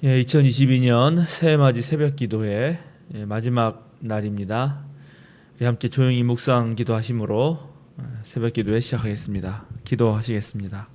2022년 새해맞이 새벽기도회 마지막 날입니다. 우리 함께 조용히 묵상 기도하심으로 새벽기도회 시작하겠습니다. 기도하시겠습니다.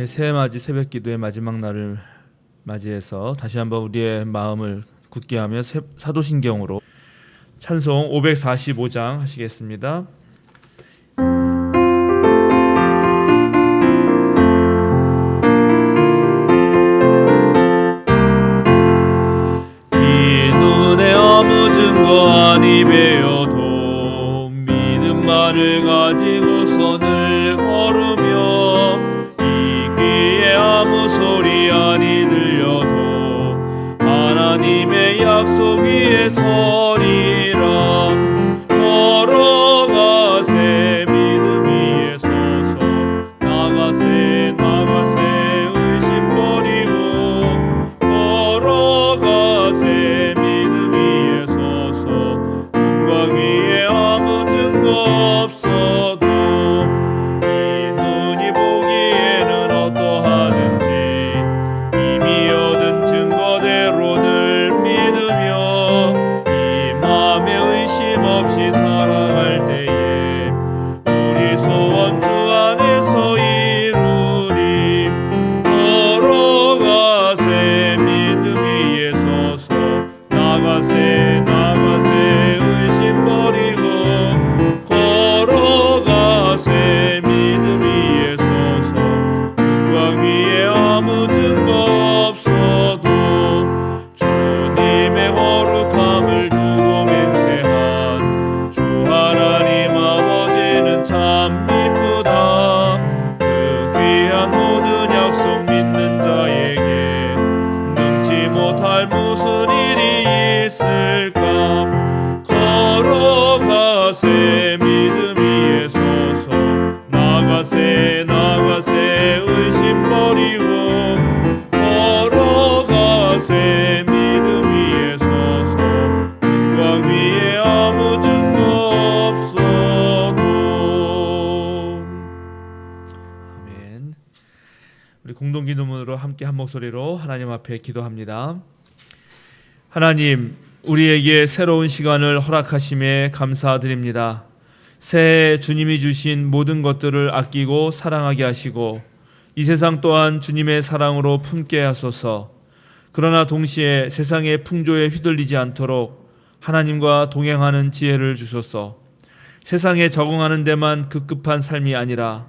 새해맞이 새벽기도의 마지막 날을 맞이해서 다시 한번 우리의 마음을 굳게 하며 사도신경으로 찬송 545장 하시겠습니다. 이 눈에 아무 증거 아니 배어도 믿음만을 가지고서 늘 걸으며 아무 소리 아니 들려도 하나님의 약속 위에 서리라. 걸어가세 믿음 위에 서서 나가세 의심 버리고 걸어가세 믿음 위에 서서 눈과 귀에 아무 증거 없어도 살아갈 때에 우리 소원 주 안에서 이루리. 걸어가세 믿음 위에 서서 나가세 의심 버리고 걸어가세 믿음 위에 서서 눈과 귀에 아무 증거 없어도 주님의 거룩함을 두고 맹세한 주 하나님 아버지는 참 이쁘다. 그 귀한 모든 약속 믿는 자에게 능치 못할 무슨 일이 있을까. 걸어가세 믿음 위에 서서 나가세 의심 버리고 걸어가세 믿음 위에 서서 눈과 귀에 아무 증거 없어도. 아멘. 우리 공동기도문으로 함께 한 목소리로 하나님 앞에 기도합니다. 하나님, 우리에게 새로운 시간을 허락하심에 감사드립니다. 새해 주님이 주신 모든 것들을 아끼고 사랑하게 하시고 이 세상 또한 주님의 사랑으로 품게 하소서. 그러나 동시에 세상의 풍조에 휘둘리지 않도록 하나님과 동행하는 지혜를 주소서. 세상에 적응하는 데만 급급한 삶이 아니라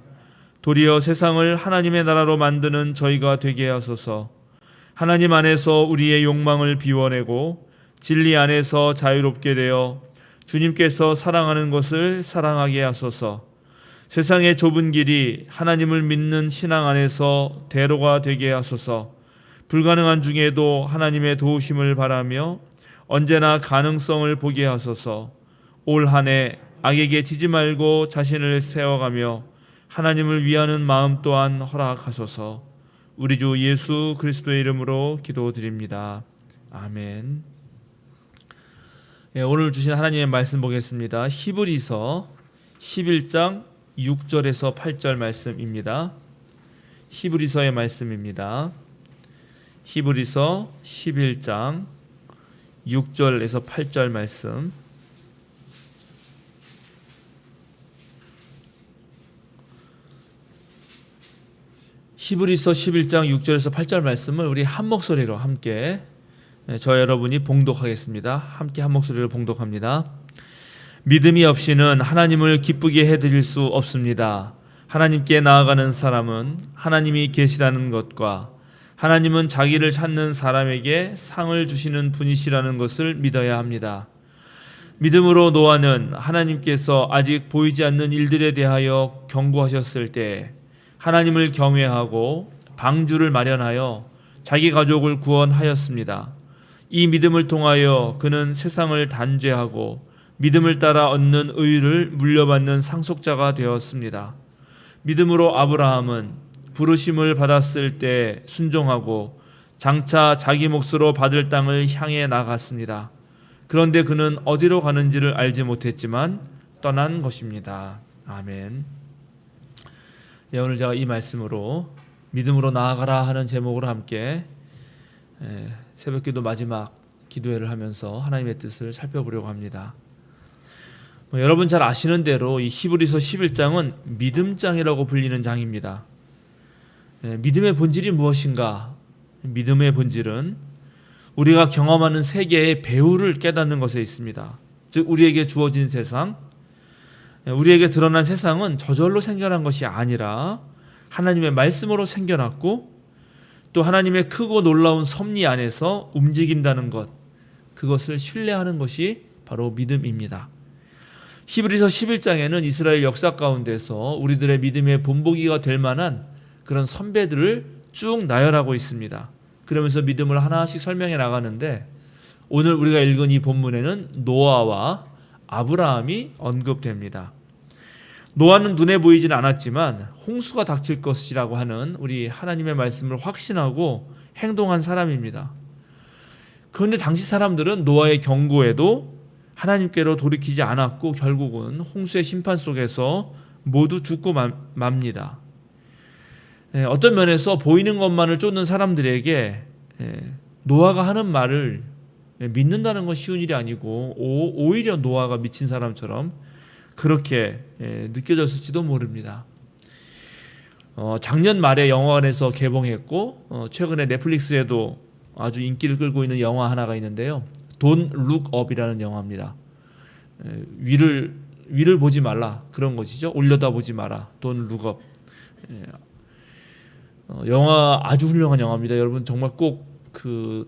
도리어 세상을 하나님의 나라로 만드는 저희가 되게 하소서. 하나님 안에서 우리의 욕망을 비워내고 진리 안에서 자유롭게 되어 주님께서 사랑하는 것을 사랑하게 하소서. 세상의 좁은 길이 하나님을 믿는 신앙 안에서 대로가 되게 하소서. 불가능한 중에도 하나님의 도우심을 바라며 언제나 가능성을 보게 하소서. 올 한 해 악에게 지지 말고 자신을 세워가며 하나님을 위하는 마음 또한 허락하소서. 우리 주 예수 그리스도의 이름으로 기도드립니다. 아멘. 오늘 주신 하나님의 말씀 보겠습니다. 히브리서 11장 6절에서 8절 말씀입니다. 히브리서의 말씀입니다. 히브리서 11장 6절에서 8절 말씀. 히브리서 11장 6절에서 8절 말씀을 우리 한 목소리로 함께 저 여러분이 봉독하겠습니다. 함께 한 목소리로 봉독합니다. 믿음이 없이는 하나님을 기쁘게 해드릴 수 없습니다. 하나님께 나아가는 사람은 하나님이 계시다는 것과 하나님은 자기를 찾는 사람에게 상을 주시는 분이시라는 것을 믿어야 합니다. 믿음으로 노아는 하나님께서 아직 보이지 않는 일들에 대하여 경고하셨을 때 하나님을 경외하고 방주를 마련하여 자기 가족을 구원하였습니다. 이 믿음을 통하여 그는 세상을 단죄하고 믿음을 따라 얻는 의를 물려받는 상속자가 되었습니다. 믿음으로 아브라함은 부르심을 받았을 때 순종하고 장차 자기 몫으로 받을 땅을 향해 나갔습니다. 그런데 그는 어디로 가는지를 알지 못했지만 떠난 것입니다. 아멘. 예, 오늘 제가 이 말씀으로 믿음으로 나아가라 하는 제목으로 함께 새벽기도 마지막 기도회를 하면서 하나님의 뜻을 살펴보려고 합니다. 여러분 잘 아시는 대로 이 히브리서 11장은 믿음장이라고 불리는 장입니다. 믿음의 본질이 무엇인가? 믿음의 본질은 우리가 경험하는 세계의 배후를 깨닫는 것에 있습니다. 즉 우리에게 주어진 세상, 우리에게 드러난 세상은 저절로 생겨난 것이 아니라 하나님의 말씀으로 생겨났고 또 하나님의 크고 놀라운 섭리 안에서 움직인다는 것, 그것을 신뢰하는 것이 바로 믿음입니다. 히브리서 11장에는 이스라엘 역사 가운데서 우리들의 믿음의 본보기가 될 만한 그런 선배들을 쭉 나열하고 있습니다. 그러면서 믿음을 하나씩 설명해 나가는데 오늘 우리가 읽은 이 본문에는 노아와 아브라함이 언급됩니다. 노아는 눈에 보이진 않았지만 홍수가 닥칠 것이라고 하는 우리 하나님의 말씀을 확신하고 행동한 사람입니다. 그런데 당시 사람들은 노아의 경고에도 하나님께로 돌이키지 않았고 결국은 홍수의 심판 속에서 모두 죽고 맙니다. 어떤 면에서 보이는 것만을 쫓는 사람들에게 노아가 하는 말을 믿는다는 건 쉬운 일이 아니고 오히려 노아가 미친 사람처럼 그렇게 느껴졌을지도 모릅니다. 작년 말에 영화관에서 개봉했고 최근에 넷플릭스에도 아주 인기를 끌고 있는 영화 하나가 있는데요. Don't Look Up이라는 영화입니다. 위를 보지 말라 그런 것이죠. 올려다보지 마라. Don't Look Up. 영화 아주 훌륭한 영화입니다. 여러분 정말 꼭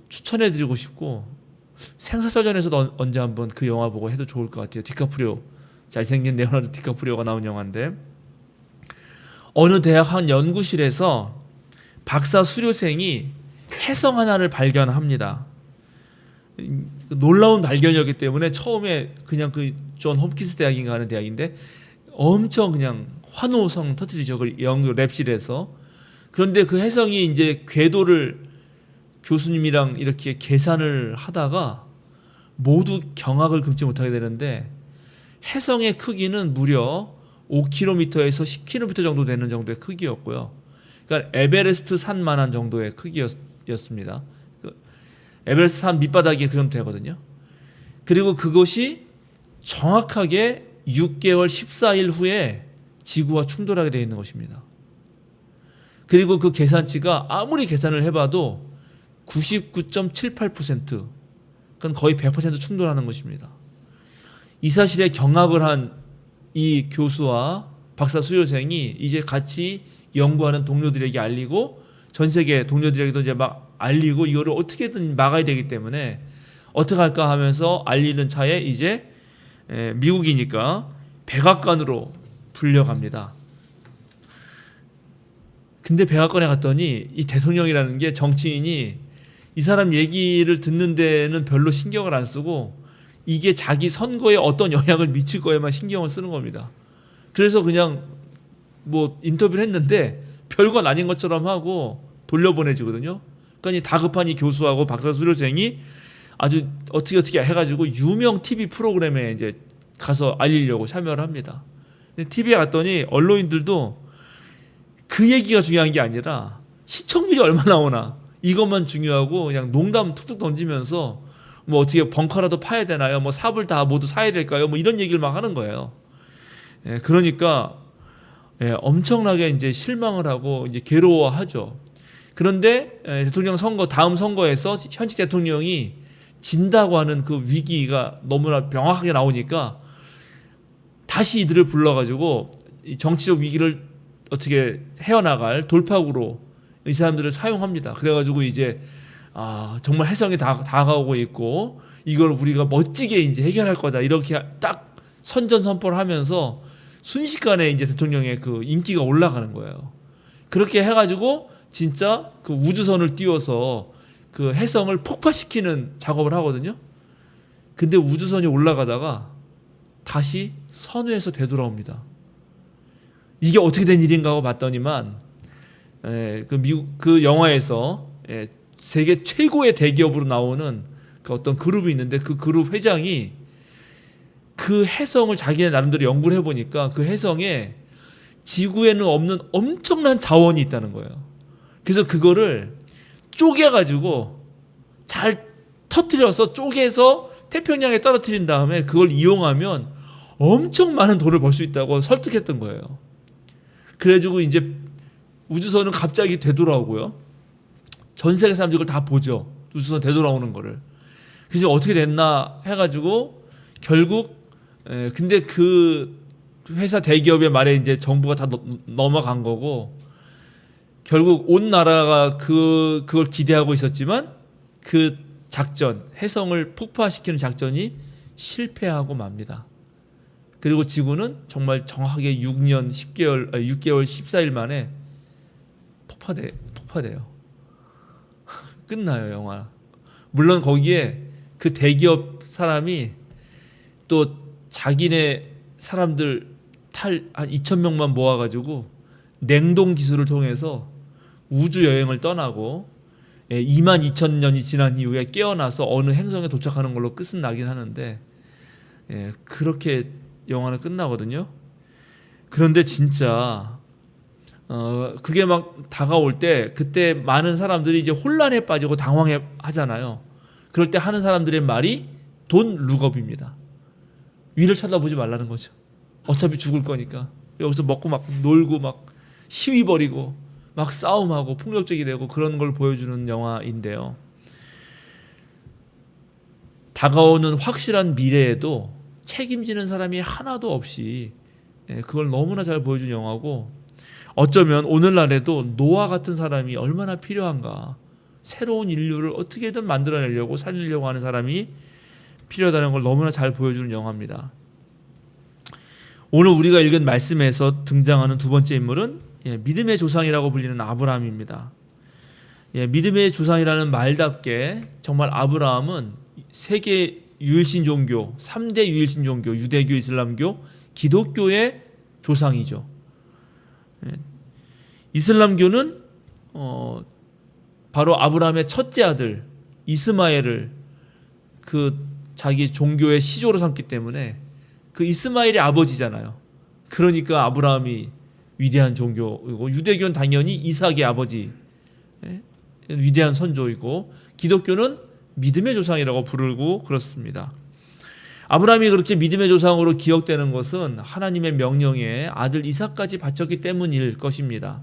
추천해드리고 싶고 생사설전에서도 언제 한번 그 영화 보고 해도 좋을 것 같아요. 디카프리오, 잘생긴 레오나르도 디카프리오가 나온 영화인데 어느 대학 한 연구실에서 박사 수료생이 혜성 하나를 발견합니다. 놀라운 발견이었기 때문에 처음에 그냥 존 홉킨스 대학인가 하는 대학인데 엄청 그냥 환호성 터뜨리죠. 그 연구 랩실에서. 그런데 그 혜성이 이제 궤도를 교수님이랑 이렇게 계산을 하다가 모두 경악을 금치 못하게 되는데 혜성의 크기는 무려 5km에서 10km 정도 되는 정도의 크기였고요. 그러니까 에베레스트 산만한 정도의 크기였습니다. 에베레스트 산 밑바닥이 그 정도 되거든요. 그리고 그것이 정확하게 6개월 14일 후에 지구와 충돌하게 되어 있는 것입니다. 그리고 그 계산치가 아무리 계산을 해봐도 99.78%, 그건 거의 100% 충돌하는 것입니다. 이 사실에 경악을 한 이 교수와 박사 수료생이 이제 같이 연구하는 동료들에게 알리고 전 세계 동료들에게도 이제 막 알리고 이거를 어떻게든 막아야 되기 때문에 어떻게 할까 하면서 알리는 차에 이제 미국이니까 백악관으로 불려갑니다. 근데 백악관에 갔더니 이 대통령이라는 게 정치인이 이 사람 얘기를 듣는 데는 별로 신경을 안 쓰고 이게 자기 선거에 어떤 영향을 미칠 거에만 신경을 쓰는 겁니다. 그래서 그냥 뭐 인터뷰를 했는데 별건 아닌 것처럼 하고 돌려보내주거든요. 그러니까 이 다급한 이 교수하고 박사 수료생이 아주 어떻게 해가지고 유명 TV 프로그램에 이제 가서 알리려고 참여를 합니다. 근데 TV에 갔더니 언론인들도 그 얘기가 중요한 게 아니라 시청률이 얼마나 오나 이것만 중요하고 그냥 농담 툭툭 던지면서 뭐 어떻게 벙커라도 파야 되나요? 뭐 삽을 다 모두 사야 될까요? 뭐 이런 얘기를 막 하는 거예요. 그러니까 엄청나게 이제 실망을 하고 이제 괴로워하죠. 그런데 대통령 선거 다음 선거에서 현직 대통령이 진다고 하는 그 위기가 너무나 명확하게 나오니까 다시 이들을 불러가지고 이 정치적 위기를 어떻게 헤어나갈 돌파구로 이 사람들을 사용합니다. 그래가지고 이제 정말 해성이 다가오고 있고 이걸 우리가 멋지게 이제 해결할 거다 이렇게 딱 선전선포를 하면서 순식간에 이제 대통령의 그 인기가 올라가는 거예요. 그렇게 해가지고 진짜 그 우주선을 띄워서 그 해성을 폭파시키는 작업을 하거든요. 근데 우주선이 올라가다가 다시 선회에서 되돌아옵니다. 이게 어떻게 된 일인가 하고 봤더니만 그 영화에서 세계 최고의 대기업으로 나오는 그 어떤 그룹이 있는데 그 그룹 회장이 그 해성을 자기네 나름대로 연구를 해보니까 그 해성에 지구에는 없는 엄청난 자원이 있다는 거예요. 그래서 그거를 쪼개가지고 잘 터뜨려서 쪼개서 태평양에 떨어뜨린 다음에 그걸 이용하면 엄청 많은 돈을 벌 수 있다고 설득했던 거예요. 그래가지고 이제 우주선은 갑자기 되돌아오고요. 전 세계 사람들이 그걸 다 보죠. 우주선 되돌아오는 거를. 그래서 어떻게 됐나 해가지고 결국 근데 그 회사 대기업의 말에 이제 정부가 다 넘어간 거고 결국 온 나라가 그걸 기대하고 있었지만 그 작전, 해성을 폭파시키는 작전이 실패하고 맙니다. 그리고 지구는 정말 정확하게 6년 6개월 14일 만에 폭파돼요. 끝나요, 영화. 물론 거기에 그 대기업 사람이 또 자기네 사람들 한 2,000명만 모아가지고 냉동 기술을 통해서 우주 여행을 떠나고 22,000년이 지난 이후에 깨어나서 어느 행성에 도착하는 걸로 끝은 나긴 하는데 그렇게 영화는 끝나거든요. 그런데 진짜 그게 막 다가올 때 그때 많은 사람들이 이제 혼란에 빠지고 당황해 하잖아요. 그럴 때 하는 사람들의 말이 돈 룩업입니다. 위를 쳐다보지 말라는 거죠. 어차피 죽을 거니까 여기서 먹고 막 놀고 막 시위 벌이고 막 싸움하고 폭력적이 되고 그런 걸 보여주는 영화인데요. 다가오는 확실한 미래에도 책임지는 사람이 하나도 없이 그걸 너무나 잘 보여준 영화고 어쩌면 오늘날에도 노아 같은 사람이 얼마나 필요한가, 새로운 인류를 어떻게든 만들어내려고 살리려고 하는 사람이 필요하다는 걸 너무나 잘 보여주는 영화입니다. 오늘 우리가 읽은 말씀에서 등장하는 두 번째 인물은 믿음의 조상이라고 불리는 아브라함입니다. 믿음의 조상이라는 말답게 정말 아브라함은 세계 유일신 종교, 3대 유일신 종교, 유대교, 이슬람교, 기독교의 조상이죠. 이슬람교는 바로 아브라함의 첫째 아들 이스마엘을 그 자기 종교의 시조로 삼기 때문에 그 이스마엘의 아버지잖아요. 그러니까 아브라함이 위대한 종교이고 유대교는 당연히 이삭의 아버지 위대한 선조이고 기독교는 믿음의 조상이라고 부르고 그렇습니다. 아브라함이 그렇게 믿음의 조상으로 기억되는 것은 하나님의 명령에 아들 이삭까지 바쳤기 때문일 것입니다.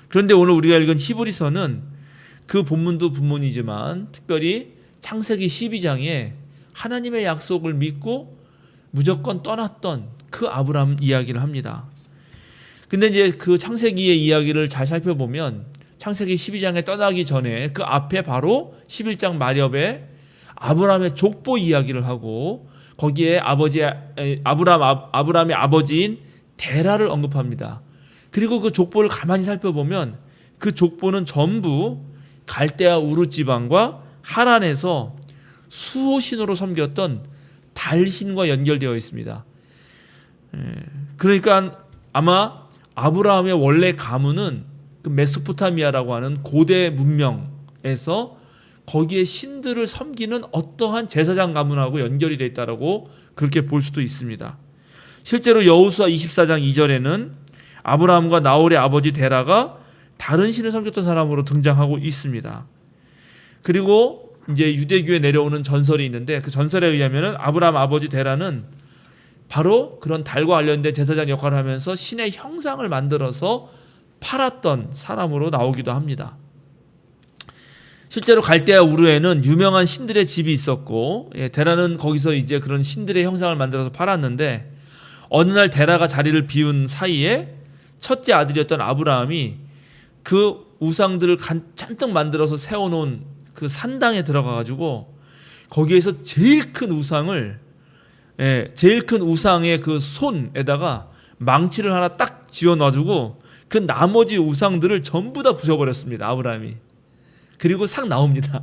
그런데 오늘 우리가 읽은 히브리서는 그 본문도 본문이지만 특별히 창세기 12장에 하나님의 약속을 믿고 무조건 떠났던 그 아브라함 이야기를 합니다. 근데 이제 그 창세기의 이야기를 잘 살펴보면 창세기 12장에 떠나기 전에 그 앞에 바로 11장 말엽에 아브라함의 족보 이야기를 하고 거기에 아브라함의 아버지인 데라를 언급합니다. 그리고 그 족보를 가만히 살펴보면 그 족보는 전부 갈대아 우르 지방과 하란에서 수호신으로 섬겼던 달신과 연결되어 있습니다. 그러니까 아마 아브라함의 원래 가문은 그 메소포타미아라고 하는 고대 문명에서 거기에 신들을 섬기는 어떠한 제사장 가문하고 연결이 되어 있다고 그렇게 볼 수도 있습니다. 실제로 여호수아 24장 2절에는 아브라함과 나홀의 아버지 데라가 다른 신을 섬겼던 사람으로 등장하고 있습니다. 그리고 이제 유대교에 내려오는 전설이 있는데 그 전설에 의하면 아브라함 아버지 데라는 바로 그런 달과 관련된 제사장 역할을 하면서 신의 형상을 만들어서 팔았던 사람으로 나오기도 합니다. 실제로 갈대아 우르에는 유명한 신들의 집이 있었고 데라는 거기서 이제 그런 신들의 형상을 만들어서 팔았는데 어느 날 데라가 자리를 비운 사이에 첫째 아들이었던 아브라함이 그 우상들을 잔뜩 만들어서 세워놓은 그 산당에 들어가가지고 거기에서 제일 큰 우상을, 제일 큰 우상의 그 손에다가 망치를 하나 딱 쥐어놔주고 그 나머지 우상들을 전부 다 부숴버렸습니다. 아브라함이. 그리고 싹 나옵니다.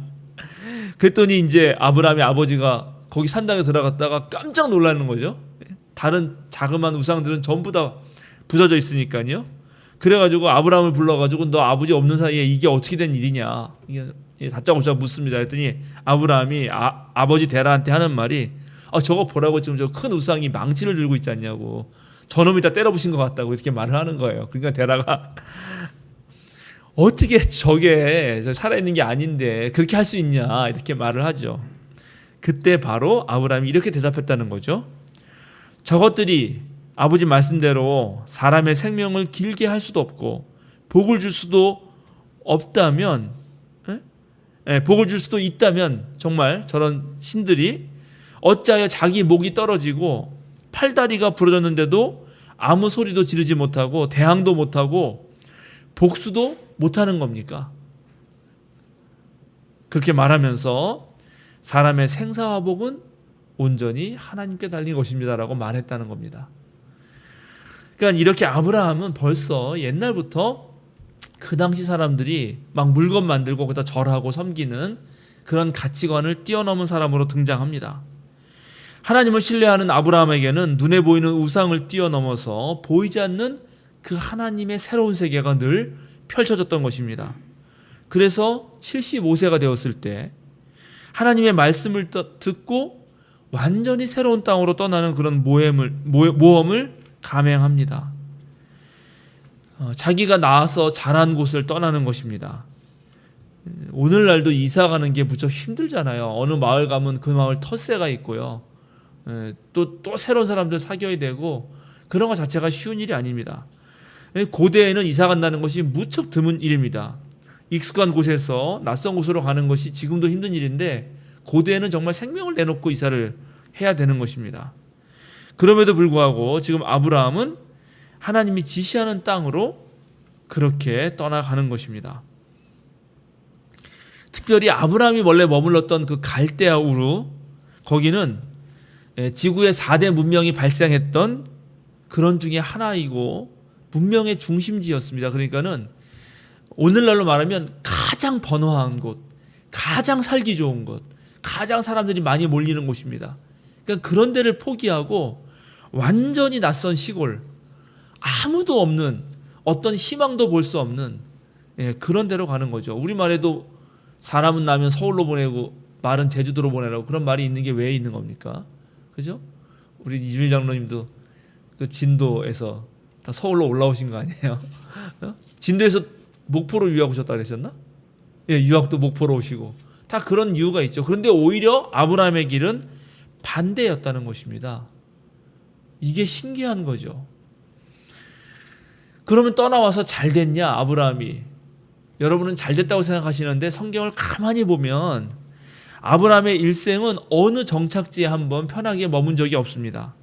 그랬더니 이제 아브라함의 아버지가 거기 산당에 들어갔다가 깜짝 놀라는 거죠. 다른 자그마한 우상들은 전부 다 부서져 있으니까요. 그래가지고 아브라함을 불러가지고 너 아버지 없는 사이에 이게 어떻게 된 일이냐, 이게 다짜고짜 묻습니다. 그랬더니 아브라함이 아버지 데라한테 하는 말이 저거 보라고 지금 저 큰 우상이 망치를 들고 있지 않냐고, 저놈이 다 때려부신 것 같다고 이렇게 말을 하는 거예요. 그러니까 데라가 어떻게 저게 살아있는 게 아닌데 그렇게 할 수 있냐 이렇게 말을 하죠. 그때 바로 아브라함이 이렇게 대답했다는 거죠. 저것들이 아버지 말씀대로 사람의 생명을 길게 할 수도 없고 복을 줄 수도 없다면, 복을 줄 수도 있다면 정말 저런 신들이 어찌하여 자기 목이 떨어지고 팔다리가 부러졌는데도 아무 소리도 지르지 못하고 대항도 못하고 복수도 못하는 겁니까? 그렇게 말하면서 사람의 생사와 복은 온전히 하나님께 달린 것입니다라고 말했다는 겁니다. 그러니까 이렇게 아브라함은 벌써 옛날부터 그 당시 사람들이 막 물건 만들고 거기다 절하고 섬기는 그런 가치관을 뛰어넘은 사람으로 등장합니다. 하나님을 신뢰하는 아브라함에게는 눈에 보이는 우상을 뛰어넘어서 보이지 않는 그 하나님의 새로운 세계가 늘 펼쳐졌던 것입니다. 그래서 75세가 되었을 때 하나님의 말씀을 듣고 완전히 새로운 땅으로 떠나는 그런 모험을 감행합니다. 자기가 낳아서 자란 곳을 떠나는 것입니다. 오늘날도 이사 가는 게 무척 힘들잖아요. 어느 마을 가면 그 마을 텃세가 있고요. 또 새로운 사람들 사귀어야 되고 그런 것 자체가 쉬운 일이 아닙니다. 고대에는 이사 간다는 것이 무척 드문 일입니다. 익숙한 곳에서 낯선 곳으로 가는 것이 지금도 힘든 일인데 고대에는 정말 생명을 내놓고 이사를 해야 되는 것입니다. 그럼에도 불구하고 지금 아브라함은 하나님이 지시하는 땅으로 그렇게 떠나가는 것입니다. 특별히 아브라함이 원래 머물렀던 그 갈대아 우르, 거기는 지구의 4대 문명이 발생했던 그런 중에 하나이고 문명의 중심지였습니다. 그러니까는 오늘날로 말하면 가장 번화한 곳, 가장 살기 좋은 곳, 가장 사람들이 많이 몰리는 곳입니다. 그러니까 그런 데를 포기하고 완전히 낯선 시골, 아무도 없는, 어떤 희망도 볼 수 없는 그런 데로 가는 거죠. 우리말에도 사람은 나면 서울로 보내고 말은 제주도로 보내라고 그런 말이 있는 게 왜 있는 겁니까? 그죠? 우리 이준희 장로님도 그 진도에서 다 서울로 올라오신 거 아니에요? 진도에서 목포로 유학 오셨다 그러셨나? 예, 유학도 목포로 오시고 다 그런 이유가 있죠. 그런데 오히려 아브라함의 길은 반대였다는 것입니다. 이게 신기한 거죠. 그러면 떠나와서 잘 됐냐 아브라함이? 여러분은 잘 됐다고 생각하시는데 성경을 가만히 보면 아브라함의 일생은 어느 정착지에 한번 편하게 머문 적이 없습니다.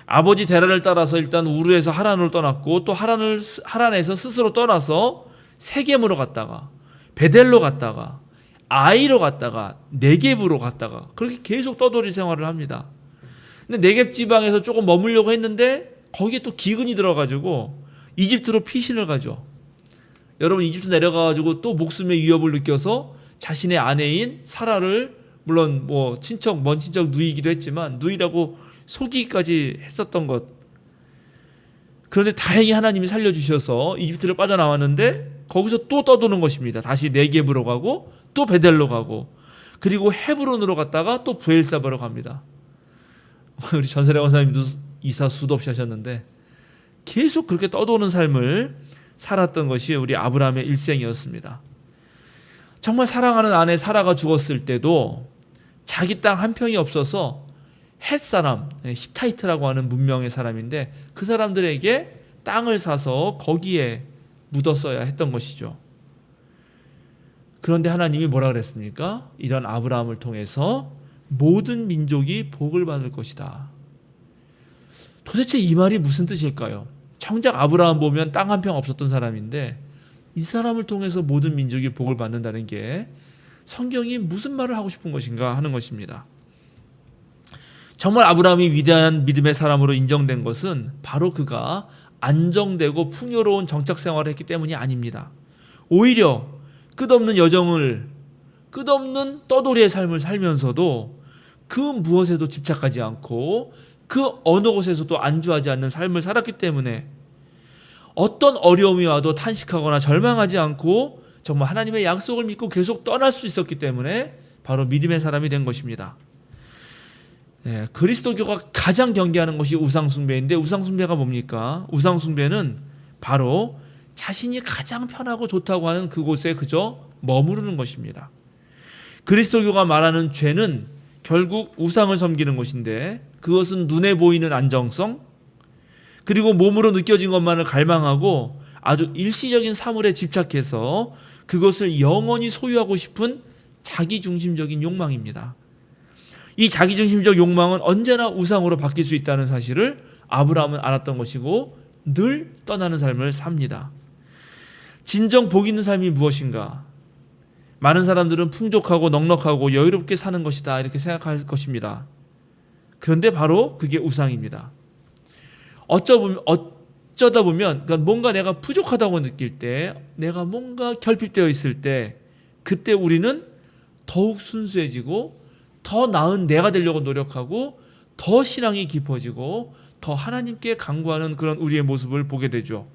아버지 데라를 따라서 일단 우르에서 하란으로 떠났고 또 하란에서 스스로 떠나서 세겜으로 갔다가 베델로 갔다가 아이로 갔다가 네겝으로 갔다가 그렇게 계속 떠돌이 생활을 합니다. 근데 네겝 지방에서 조금 머물려고 했는데 거기에 또 기근이 들어가지고 이집트로 피신을 가죠. 여러분 이집트 내려가가지고 또 목숨의 위협을 느껴서 자신의 아내인 사라를 물론 뭐 친척 먼 친척 누이기도 했지만 누이라고 속이기까지 했었던 것. 그런데 다행히 하나님이 살려주셔서 이집트를 빠져나왔는데 거기서 또 떠도는 것입니다. 다시 네겝으로 가고 또 베델로 가고 그리고 헤브론으로 갔다가 또 브엘사바로 갑니다. 우리 전설의 원사님도 이사 수도 없이 하셨는데 계속 그렇게 떠도는 삶을 살았던 것이 우리 아브라함의 일생이었습니다. 정말 사랑하는 아내 사라가 죽었을 때도 자기 땅 한 평이 없어서 헷사람, 히타이트라고 하는 문명의 사람인데 그 사람들에게 땅을 사서 거기에 묻었어야 했던 것이죠. 그런데 하나님이 뭐라 그랬습니까? 이런 아브라함을 통해서 모든 민족이 복을 받을 것이다. 도대체 이 말이 무슨 뜻일까요? 정작 아브라함 보면 땅 한 평 없었던 사람인데 이 사람을 통해서 모든 민족이 복을 받는다는 게 성경이 무슨 말을 하고 싶은 것인가 하는 것입니다. 정말 아브라함이 위대한 믿음의 사람으로 인정된 것은 바로 그가 안정되고 풍요로운 정착 생활을 했기 때문이 아닙니다. 오히려 끝없는 여정을, 끝없는 떠돌이의 삶을 살면서도 그 무엇에도 집착하지 않고 그 어느 곳에서도 안주하지 않는 삶을 살았기 때문에 어떤 어려움이 와도 탄식하거나 절망하지 않고 정말 하나님의 약속을 믿고 계속 떠날 수 있었기 때문에 바로 믿음의 사람이 된 것입니다. 네, 그리스도교가 가장 경계하는 것이 우상숭배인데 우상숭배가 뭡니까? 우상숭배는 바로 자신이 가장 편하고 좋다고 하는 그곳에 그저 머무르는 것입니다. 그리스도교가 말하는 죄는 결국 우상을 섬기는 것인데 그것은 눈에 보이는 안정성 그리고 몸으로 느껴진 것만을 갈망하고 아주 일시적인 사물에 집착해서 그것을 영원히 소유하고 싶은 자기중심적인 욕망입니다. 이 자기중심적 욕망은 언제나 우상으로 바뀔 수 있다는 사실을 아브라함은 알았던 것이고 늘 떠나는 삶을 삽니다. 진정 복 있는 삶이 무엇인가? 많은 사람들은 풍족하고 넉넉하고 여유롭게 사는 것이다 이렇게 생각할 것입니다. 그런데 바로 그게 우상입니다. 어쩌다 보면 그러니까 뭔가 내가 부족하다고 느낄 때 내가 뭔가 결핍되어 있을 때 그때 우리는 더욱 순수해지고 더 나은 내가 되려고 노력하고 더 신앙이 깊어지고 더 하나님께 간구하는 그런 우리의 모습을 보게 되죠.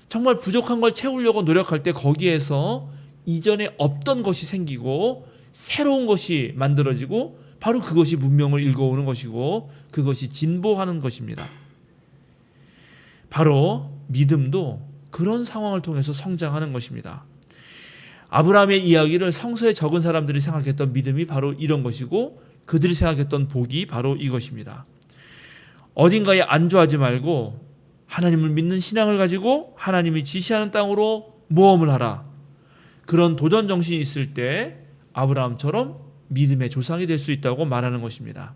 정말 부족한 걸 채우려고 노력할 때 거기에서 이전에 없던 것이 생기고 새로운 것이 만들어지고 바로 그것이 문명을 일궈오는 것이고 그것이 진보하는 것입니다. 바로 믿음도 그런 상황을 통해서 성장하는 것입니다. 아브라함의 이야기를 성서에 적은 사람들이 생각했던 믿음이 바로 이런 것이고 그들이 생각했던 복이 바로 이것입니다. 어딘가에 안주하지 말고 하나님을 믿는 신앙을 가지고 하나님이 지시하는 땅으로 모험을 하라. 그런 도전 정신이 있을 때 아브라함처럼 믿음의 조상이 될 수 있다고 말하는 것입니다.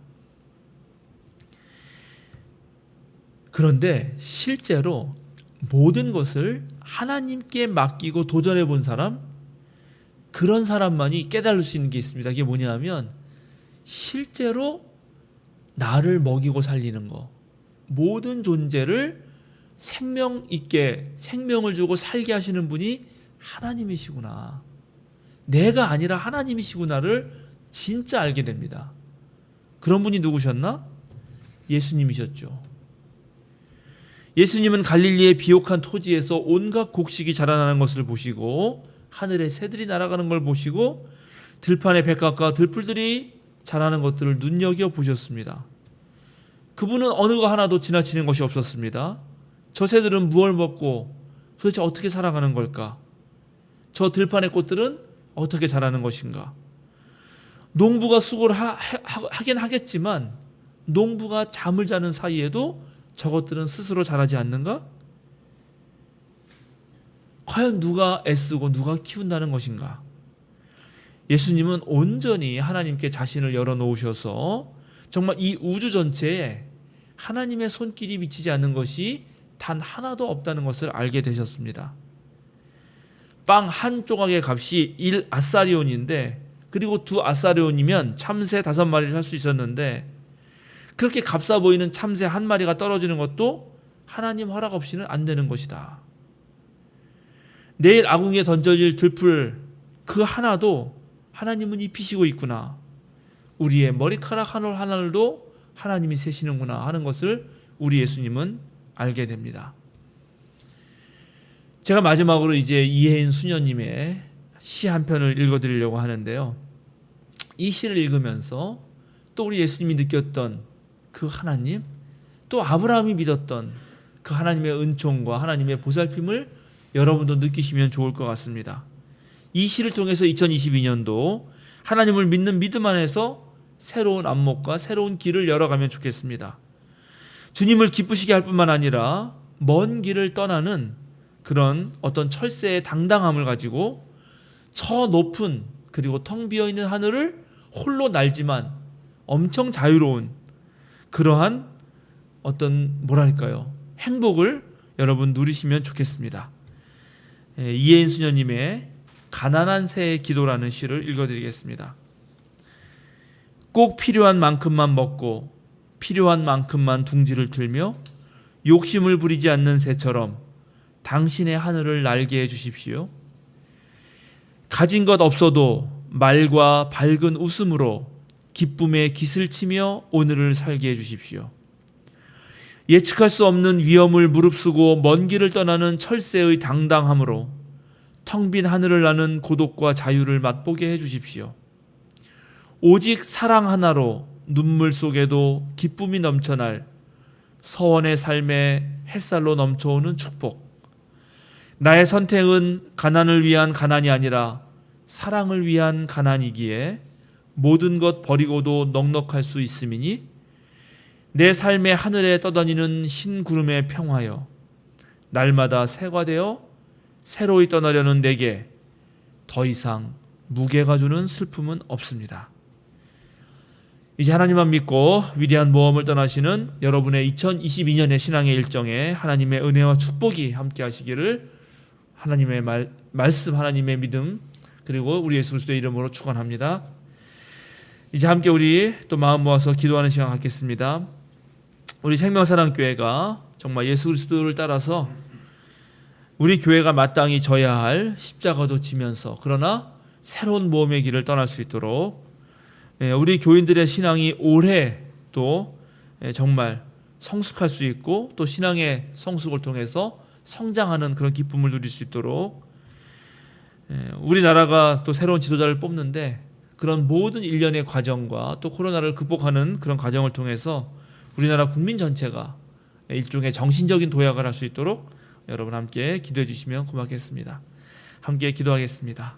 그런데 실제로 모든 것을 하나님께 맡기고 도전해 본 사람, 그런 사람만이 깨달을 수 있는 게 있습니다. 그게 뭐냐면 실제로 나를 먹이고 살리는 거, 모든 존재를 생명 있게 생명을 주고 살게 하시는 분이 하나님이시구나. 내가 아니라 하나님이시구나를 진짜 알게 됩니다. 그런 분이 누구셨나? 예수님이셨죠. 예수님은 갈릴리의 비옥한 토지에서 온갖 곡식이 자라나는 것을 보시고 하늘에 새들이 날아가는 걸 보시고 들판의 백합과 들풀들이 자라는 것들을 눈여겨보셨습니다. 그분은 어느 거 하나도 지나치는 것이 없었습니다. 저 새들은 무엇을 먹고 도대체 어떻게 살아가는 걸까? 저 들판의 꽃들은 어떻게 자라는 것인가? 농부가 수고를 하긴 하겠지만 농부가 잠을 자는 사이에도 저것들은 스스로 자라지 않는가? 과연 누가 애쓰고 누가 키운다는 것인가? 예수님은 온전히 하나님께 자신을 열어놓으셔서 정말 이 우주 전체에 하나님의 손길이 미치지 않는 것이 단 하나도 없다는 것을 알게 되셨습니다. 빵 한 조각의 값이 1아사리온인데 그리고 2아사리온이면 참새 5마리를 살 수 있었는데 그렇게 값싸 보이는 참새 한 마리가 떨어지는 것도 하나님 허락 없이는 안 되는 것이다. 내일 아궁이에 던져질 들풀 그 하나도 하나님은 입히시고 있구나. 우리의 머리카락 한 올 한 올도 하나님이 세시는구나 하는 것을 우리 예수님은 알게 됩니다. 제가 마지막으로 이제 이혜인 수녀님의 시 한 편을 읽어드리려고 하는데요. 이 시를 읽으면서 또 우리 예수님이 느꼈던 그 하나님, 또 아브라함이 믿었던 그 하나님의 은총과 하나님의 보살핌을 여러분도 느끼시면 좋을 것 같습니다. 이 시를 통해서 2022년도 하나님을 믿는 믿음 안에서 새로운 안목과 새로운 길을 열어가면 좋겠습니다. 주님을 기쁘시게 할 뿐만 아니라 먼 길을 떠나는 그런 어떤 철새의 당당함을 가지고 저 높은 그리고 텅 비어있는 하늘을 홀로 날지만 엄청 자유로운 그러한 어떤 뭐랄까요? 행복을 여러분 누리시면 좋겠습니다. 이혜인 수녀님의 가난한 새의 기도라는 시를 읽어드리겠습니다. 꼭 필요한 만큼만 먹고 필요한 만큼만 둥지를 틀며 욕심을 부리지 않는 새처럼 당신의 하늘을 날게 해주십시오. 가진 것 없어도 말과 밝은 웃음으로 기쁨의 깃을 치며 오늘을 살게 해주십시오. 예측할 수 없는 위험을 무릅쓰고 먼 길을 떠나는 철새의 당당함으로 텅 빈 하늘을 나는 고독과 자유를 맛보게 해주십시오. 오직 사랑 하나로 눈물 속에도 기쁨이 넘쳐날 서원의 삶에 햇살로 넘쳐오는 축복. 나의 선택은 가난을 위한 가난이 아니라 사랑을 위한 가난이기에 모든 것 버리고도 넉넉할 수 있음이니 내 삶의 하늘에 떠다니는 흰 구름에 평하여 날마다 새가 되어 새로이 떠나려는 내게 더 이상 무게가 주는 슬픔은 없습니다. 이제 하나님만 믿고 위대한 모험을 떠나시는 여러분의 2022년의 신앙의 일정에 하나님의 은혜와 축복이 함께 하시기를 하나님의 말씀, 하나님의 믿음, 그리고 우리 예수 그리스도의 이름으로 축원합니다. 이제 함께 우리 또 마음 모아서 기도하는 시간 갖겠습니다. 우리 생명사랑교회가 정말 예수 그리스도를 따라서 우리 교회가 마땅히 져야 할 십자가도 지면서 그러나 새로운 모험의 길을 떠날 수 있도록 우리 교인들의 신앙이 오래 또 정말 성숙할 수 있고 또 신앙의 성숙을 통해서 성장하는 그런 기쁨을 누릴 수 있도록 우리나라가 또 새로운 지도자를 뽑는데 그런 모든 일련의 과정과 또 코로나를 극복하는 그런 과정을 통해서 우리나라 국민 전체가 일종의 정신적인 도약을 할 수 있도록 여러분 함께 기도해 주시면 고맙겠습니다. 함께 기도하겠습니다.